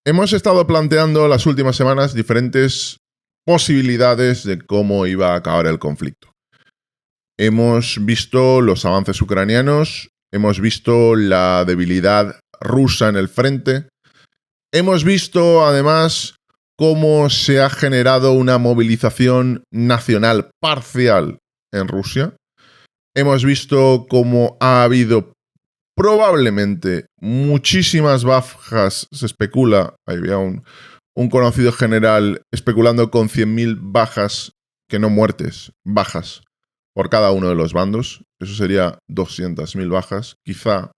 Hemos estado planteando las últimas semanas diferentes posibilidades de cómo iba a acabar el conflicto. Hemos visto los avances ucranianos, hemos visto la debilidad rusa en el frente, hemos visto además cómo se ha generado una movilización nacional parcial en Rusia. Hemos visto cómo ha habido probablemente muchísimas bajas, se especula, había un conocido general especulando con 100.000 bajas, que no muertes, bajas, por cada uno de los bandos. Eso sería 200.000 bajas. Quizá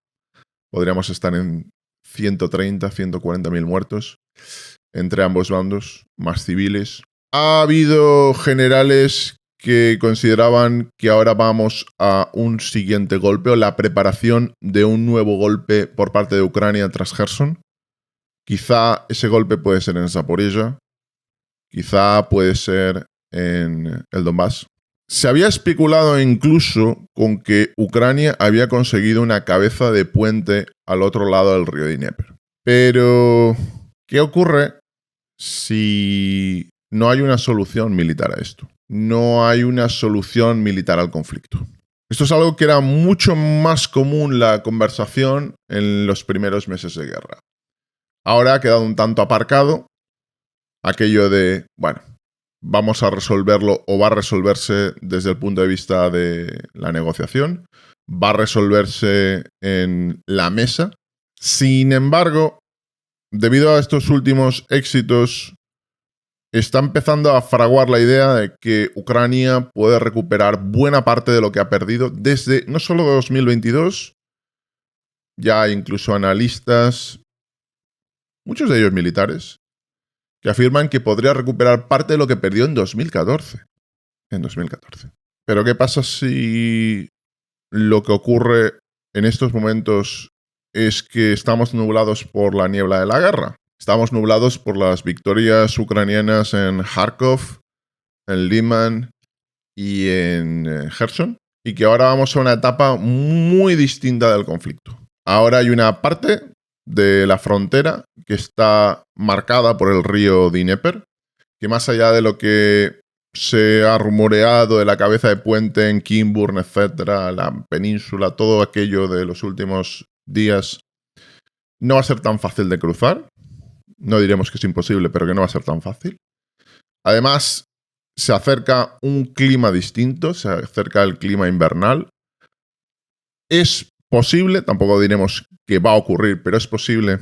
podríamos estar en 130, 140.000 muertos entre ambos bandos, más civiles. Ha habido generales que consideraban que ahora vamos a un siguiente golpe o la preparación de un nuevo golpe por parte de Ucrania tras Kherson. Quizá ese golpe puede ser en Zaporizhia, quizá puede ser en el Donbass. Se había especulado incluso con que Ucrania había conseguido una cabeza de puente al otro lado del río Dnieper. Pero, ¿qué ocurre si no hay una solución militar a esto? No hay una solución militar al conflicto. Esto es algo que era mucho más común la conversación en los primeros meses de guerra. Ahora ha quedado un tanto aparcado aquello de, bueno, vamos a resolverlo o va a resolverse desde el punto de vista de la negociación, va a resolverse en la mesa. Sin embargo, debido a estos últimos éxitos, está empezando a fraguar la idea de que Ucrania puede recuperar buena parte de lo que ha perdido desde no solo 2022, ya hay incluso analistas, muchos de ellos militares, que afirman que podría recuperar parte de lo que perdió en 2014. Pero ¿qué pasa si lo que ocurre en estos momentos es que estamos nublados por la niebla de la guerra? Estamos nublados por las victorias ucranianas en Kharkov, en Liman y en Kherson, y que ahora vamos a una etapa muy distinta del conflicto. Ahora hay una parte de la frontera que está marcada por el río Dnieper, que más allá de lo que se ha rumoreado de la cabeza de puente en Kimburn, etcétera, la península, todo aquello de los últimos días, no va a ser tan fácil de cruzar. No diremos que es imposible, pero que no va a ser tan fácil. Además, se acerca un clima distinto, se acerca el clima invernal. Es posible, tampoco diremos que va a ocurrir, pero es posible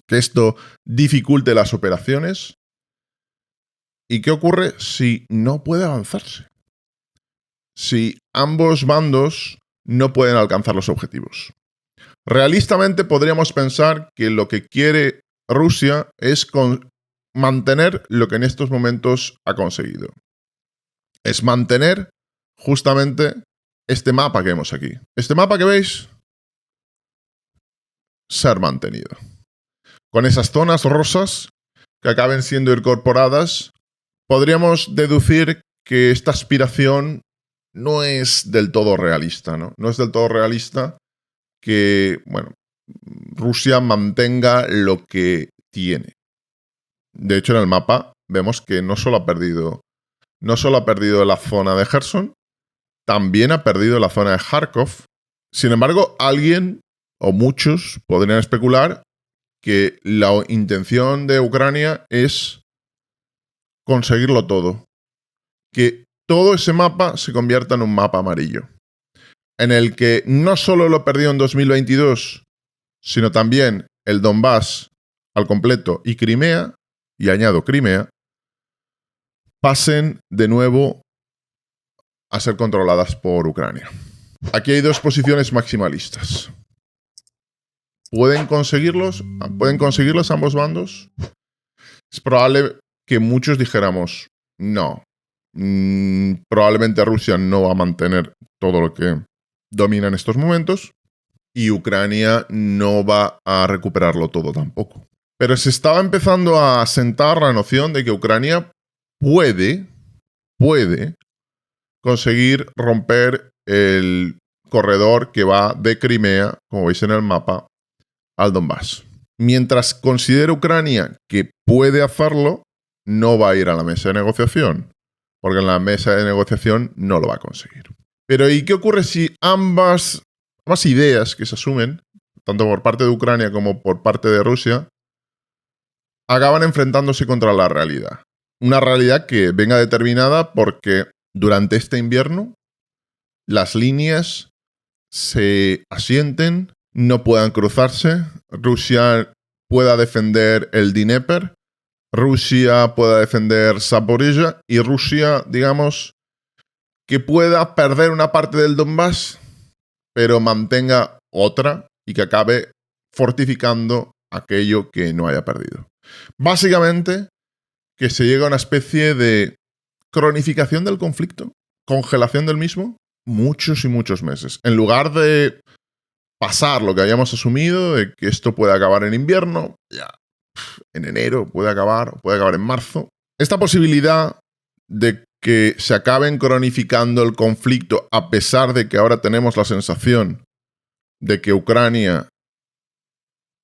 que esto dificulte las operaciones. ¿Y qué ocurre si no puede avanzarse? Si ambos bandos no pueden alcanzar los objetivos. Realistamente podríamos pensar que lo que quiere Rusia es mantener lo que en estos momentos ha conseguido. Es mantener justamente este mapa que vemos aquí. Este mapa que veis, ser mantenido. Con esas zonas rosas que acaben siendo incorporadas, podríamos deducir que esta aspiración no es del todo realista, ¿no? No es del todo realista que, bueno, Rusia mantenga lo que tiene. De hecho, en el mapa vemos que no solo ha perdido la zona de Kherson, también ha perdido la zona de Kharkov. Sin embargo, alguien o muchos podrían especular que la intención de Ucrania es conseguirlo todo. Que todo ese mapa se convierta en un mapa amarillo, en el que no solo lo perdió en 2022, sino también el Donbass al completo y Crimea, y añado Crimea, pasen de nuevo a ser controladas por Ucrania. Aquí hay dos posiciones maximalistas. ¿Pueden conseguirlos ambos bandos? Es probable que muchos dijéramos, no. Probablemente Rusia no va a mantener todo lo que domina en estos momentos y Ucrania no va a recuperarlo todo tampoco. Pero se estaba empezando a asentar la noción de que Ucrania puede conseguir romper el corredor que va de Crimea, como veis en el mapa, al Donbass. mientras considere Ucrania que puede hacerlo, no va a ir a la mesa de negociación, porque en la mesa de negociación no lo va a conseguir. Pero ¿y qué ocurre si ambas ideas que se asumen, tanto por parte de Ucrania como por parte de Rusia, acaban enfrentándose contra la realidad? Una realidad que venga determinada porque durante este invierno las líneas se asienten, no puedan cruzarse, Rusia pueda defender el Dnieper, Rusia pueda defender Zaporizhia y Rusia, digamos, que pueda perder una parte del Donbass, pero mantenga otra y que acabe fortificando aquello que no haya perdido. Básicamente, que se llega a una especie de cronificación del conflicto, congelación del mismo, muchos y muchos meses. En lugar de pasar lo que habíamos asumido, de que esto puede acabar en invierno, ya en enero puede acabar en marzo. Esta posibilidad de que se acaben cronificando el conflicto, a pesar de que ahora tenemos la sensación de que Ucrania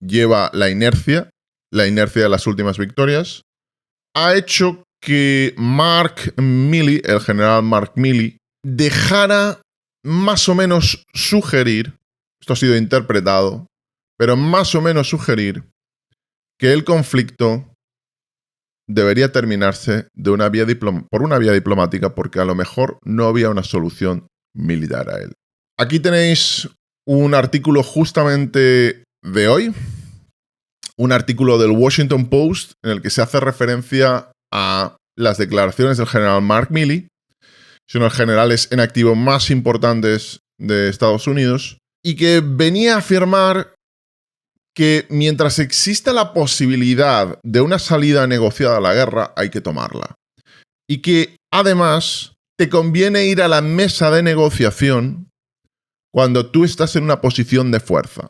lleva la inercia de las últimas victorias, ha hecho que Mark Milley, el general Mark Milley, dejara más o menos sugerir, esto ha sido interpretado, pero más o menos sugerir que el conflicto debería terminarse por una vía diplomática, porque a lo mejor no había una solución militar a él. Aquí tenéis un artículo justamente de hoy, un artículo del Washington Post en el que se hace referencia a las declaraciones del general Mark Milley, uno de los generales en activo más importantes de Estados Unidos, y que venía a afirmar que mientras exista la posibilidad de una salida negociada a la guerra, hay que tomarla. Y que, además, te conviene ir a la mesa de negociación cuando tú estás en una posición de fuerza.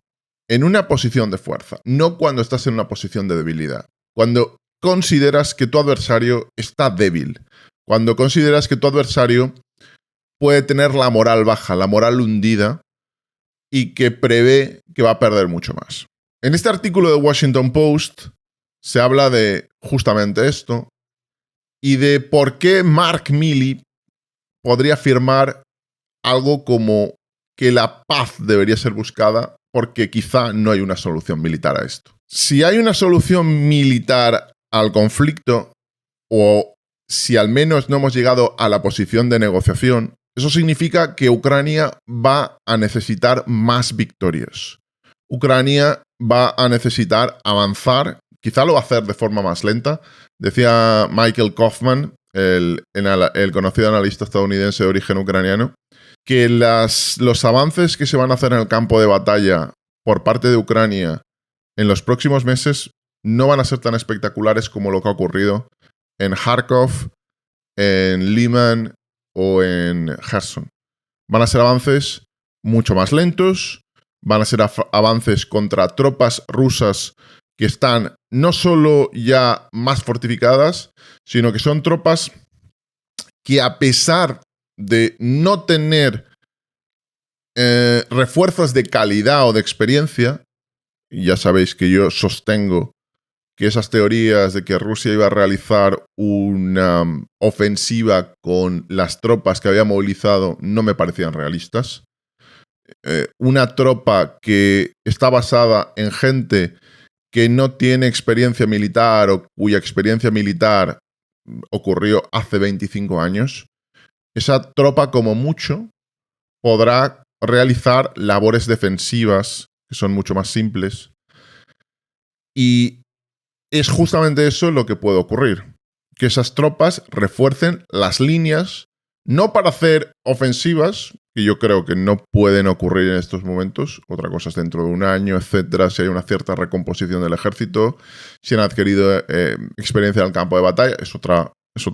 En una posición de fuerza, no cuando estás en una posición de debilidad. Cuando consideras que tu adversario está débil. Cuando consideras que tu adversario puede tener la moral baja, la moral hundida, y que prevé que va a perder mucho más. En este artículo de Washington Post se habla de justamente esto y de por qué Mark Milley podría afirmar algo como que la paz debería ser buscada porque quizá no hay una solución militar a esto. Si hay una solución militar al conflicto, o si al menos no hemos llegado a la posición de negociación, eso significa que Ucrania va a necesitar más victorias. Ucrania va a necesitar avanzar, quizá lo va a hacer de forma más lenta. Decía Michael Kaufman, el conocido analista estadounidense de origen ucraniano, que los avances que se van a hacer en el campo de batalla por parte de Ucrania en los próximos meses no van a ser tan espectaculares como lo que ha ocurrido en Kharkov, en Liman o en Kherson. Van a ser avances mucho más lentos, van a ser avances contra tropas rusas que están no solo ya más fortificadas, sino que son tropas que, a pesar de no tener refuerzos de calidad o de experiencia, y ya sabéis que yo sostengo que esas teorías de que Rusia iba a realizar una ofensiva con las tropas que había movilizado no me parecían realistas. Una tropa que está basada en gente que no tiene experiencia militar o cuya experiencia militar ocurrió hace 25 años, esa tropa como mucho podrá realizar labores defensivas que son mucho más simples, y es justamente eso lo que puede ocurrir, que esas tropas refuercen las líneas, no para hacer ofensivas, que yo creo que no pueden ocurrir en estos momentos, otra cosa es dentro de un año, etcétera, si hay una cierta recomposición del ejército, si han adquirido experiencia en el campo de batalla, es otra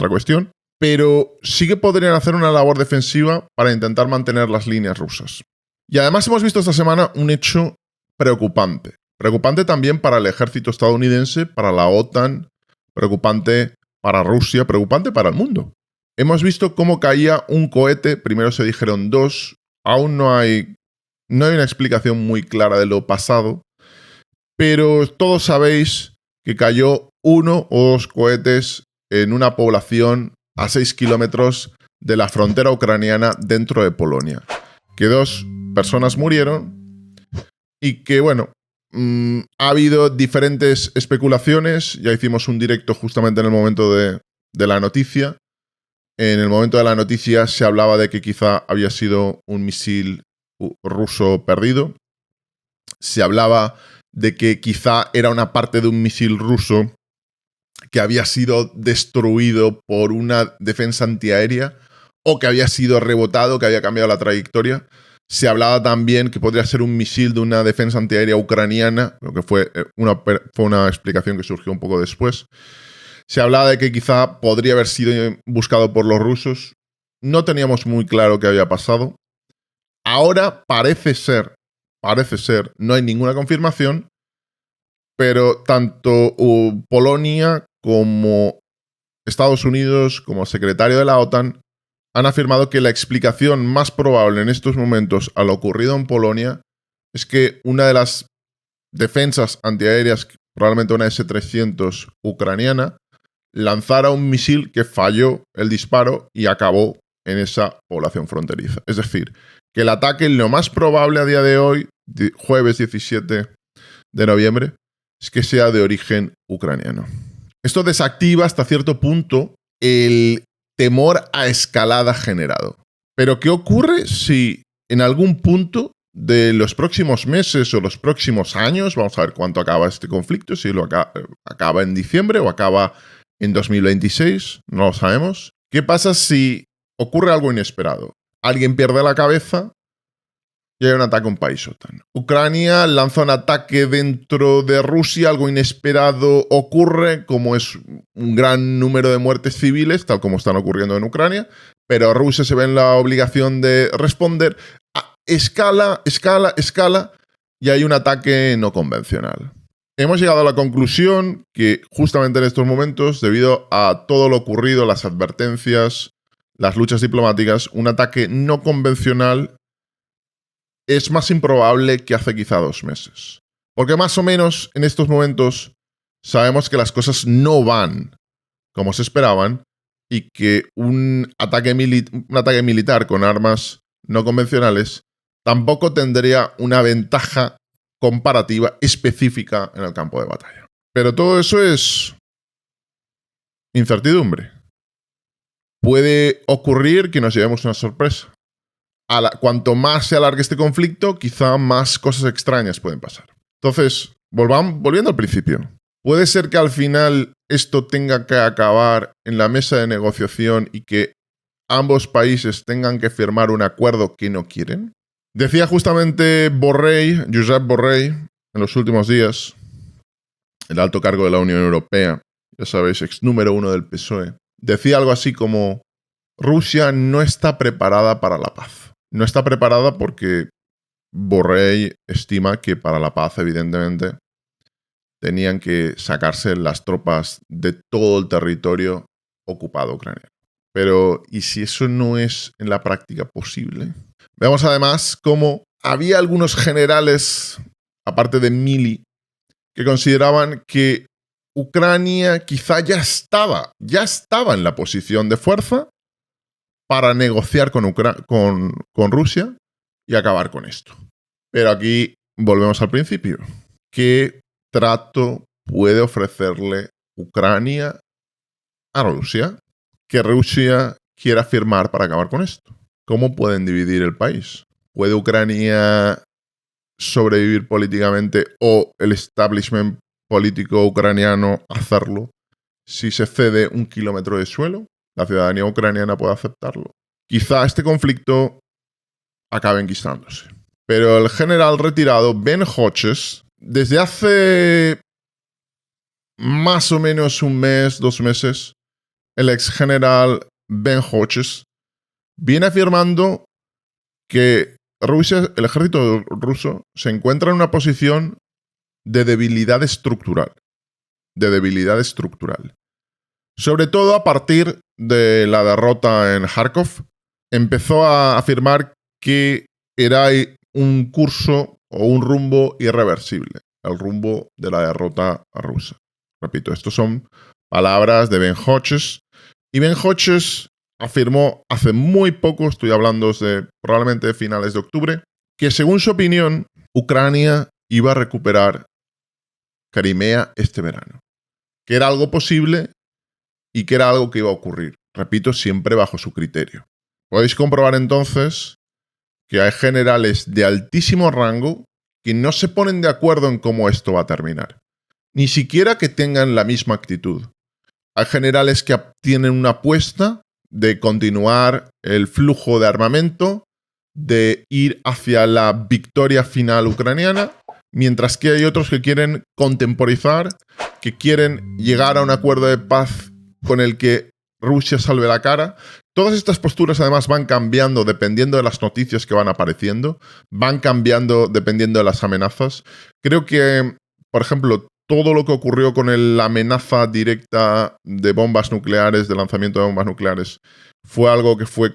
cuestión, pero sí que podrían hacer una labor defensiva para intentar mantener las líneas rusas. Y además hemos visto esta semana un hecho preocupante. Preocupante también para el ejército estadounidense, para la OTAN, preocupante para Rusia, preocupante para el mundo. Hemos visto cómo caía un cohete, primero se dijeron 2, aún no hay una explicación muy clara de lo pasado, pero todos sabéis que cayó 1 o 2 cohetes en una población a 6 kilómetros de la frontera ucraniana dentro de Polonia. Que 2 personas murieron y que, bueno, ha habido diferentes especulaciones. Ya hicimos un directo justamente en el momento de la noticia. En el momento de la noticia se hablaba de que quizá había sido un misil ruso perdido. Se hablaba de que quizá era una parte de un misil ruso que había sido destruido por una defensa antiaérea o que había sido rebotado, que había cambiado la trayectoria. Se hablaba también que podría ser un misil de una defensa antiaérea ucraniana, lo que fue una explicación que surgió un poco después. Se hablaba de que quizá podría haber sido buscado por los rusos. No teníamos muy claro qué había pasado. Ahora parece ser, no hay ninguna confirmación, pero tanto Polonia como Estados Unidos, como secretario de la OTAN, han afirmado que la explicación más probable en estos momentos a lo ocurrido en Polonia es que una de las defensas antiaéreas, probablemente una S-300 ucraniana, lanzara un misil que falló el disparo y acabó en esa población fronteriza. Es decir, que el ataque, lo más probable a día de hoy, jueves 17 de noviembre, es que sea de origen ucraniano. Esto desactiva hasta cierto punto el temor a escalada generado. Pero ¿qué ocurre si en algún punto de los próximos meses o los próximos años, vamos a ver cuánto acaba este conflicto, si lo acaba en diciembre o acaba en 2026, no lo sabemos? ¿Qué pasa si ocurre algo inesperado? Alguien pierde la cabeza y hay un ataque a un país OTAN. Ucrania lanza un ataque dentro de Rusia, algo inesperado ocurre, como es un gran número de muertes civiles, tal como están ocurriendo en Ucrania, pero Rusia se ve en la obligación de responder. Escala, y hay un ataque no convencional. Hemos llegado a la conclusión que justamente en estos momentos, debido a todo lo ocurrido, las advertencias, las luchas diplomáticas, un ataque no convencional es más improbable que hace quizá 2 meses. Porque más o menos en estos momentos sabemos que las cosas no van como se esperaban y que un ataque militar con armas no convencionales tampoco tendría una ventaja comparativa específica en el campo de batalla. Pero todo eso es incertidumbre. Puede ocurrir que nos llevemos una sorpresa. Cuanto más se alargue este conflicto, quizá más cosas extrañas pueden pasar. Entonces, volviendo al principio. ¿Puede ser que al final esto tenga que acabar en la mesa de negociación y que ambos países tengan que firmar un acuerdo que no quieren? Decía justamente Josep Borrell, en los últimos días, el alto cargo de la Unión Europea, ya sabéis, ex número 1 del PSOE, decía algo así como: Rusia no está preparada para la paz. No está preparada porque Borrell estima que para la paz, evidentemente, tenían que sacarse las tropas de todo el territorio ocupado ucraniano. Pero, ¿y si eso no es en la práctica posible? Vemos además cómo había algunos generales, aparte de Milley, que consideraban que Ucrania quizá ya estaba en la posición de fuerza para negociar con Rusia y acabar con esto. Pero aquí volvemos al principio. ¿Qué trato puede ofrecerle Ucrania a Rusia que Rusia quiera firmar para acabar con esto? ¿Cómo pueden dividir el país? ¿Puede Ucrania sobrevivir políticamente o el establishment político ucraniano hacerlo si se cede 1 kilómetro de suelo? ¿La ciudadanía ucraniana puede aceptarlo? Quizá este conflicto acabe enquistándose. Pero el general retirado Ben Hodges, desde hace más o menos 1 mes, 2 meses, el ex general Ben Hodges viene afirmando que Rusia, el ejército ruso, se encuentra en una posición de debilidad estructural. Sobre todo a partir de la derrota en Kharkov, empezó a afirmar que era un curso o un rumbo irreversible. el rumbo de la derrota rusa. Repito, estos son palabras de Ben Hodges. Y Ben Hodges afirmó hace muy poco, estoy hablando de probablemente finales de octubre, que según su opinión, Ucrania iba a recuperar Crimea este verano. Que era algo posible y que era algo que iba a ocurrir. Repito, siempre bajo su criterio. Podéis comprobar entonces que hay generales de altísimo rango que no se ponen de acuerdo en cómo esto va a terminar. Ni siquiera que tengan la misma actitud. Hay generales que tienen una apuesta de continuar el flujo de armamento, de ir hacia la victoria final ucraniana, mientras que hay otros que quieren contemporizar, que quieren llegar a un acuerdo de paz con el que Rusia salve la cara. Todas estas posturas además van cambiando dependiendo de las noticias que van apareciendo, van cambiando dependiendo de las amenazas. Creo que, por ejemplo, todo lo que ocurrió con la amenaza directa de bombas nucleares, de lanzamiento de bombas nucleares, fue algo que fue,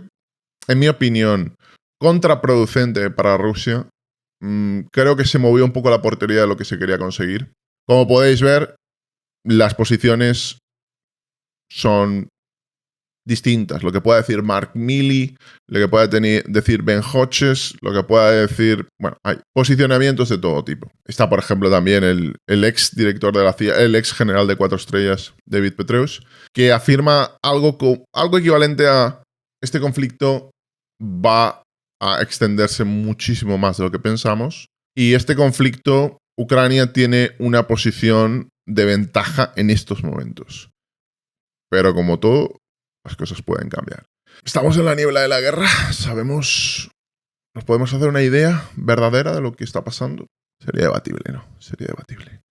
en mi opinión, contraproducente para Rusia. Creo que se movió un poco la portería de lo que se quería conseguir. Como podéis ver, las posiciones son distintas. Lo que pueda decir Mark Milley, lo que pueda decir Ben Hodges, lo que pueda decir... Bueno, hay posicionamientos de todo tipo. Está, por ejemplo, también el ex director de la CIA, el ex general de 4 estrellas, David Petraeus, que afirma algo equivalente a este conflicto va a extenderse muchísimo más de lo que pensamos. Y este conflicto, Ucrania tiene una posición de ventaja en estos momentos. Pero como todo, las cosas pueden cambiar. Estamos en la niebla de la guerra, sabemos, nos podemos hacer una idea verdadera de lo que está pasando. Sería debatible, ¿no? Sería debatible.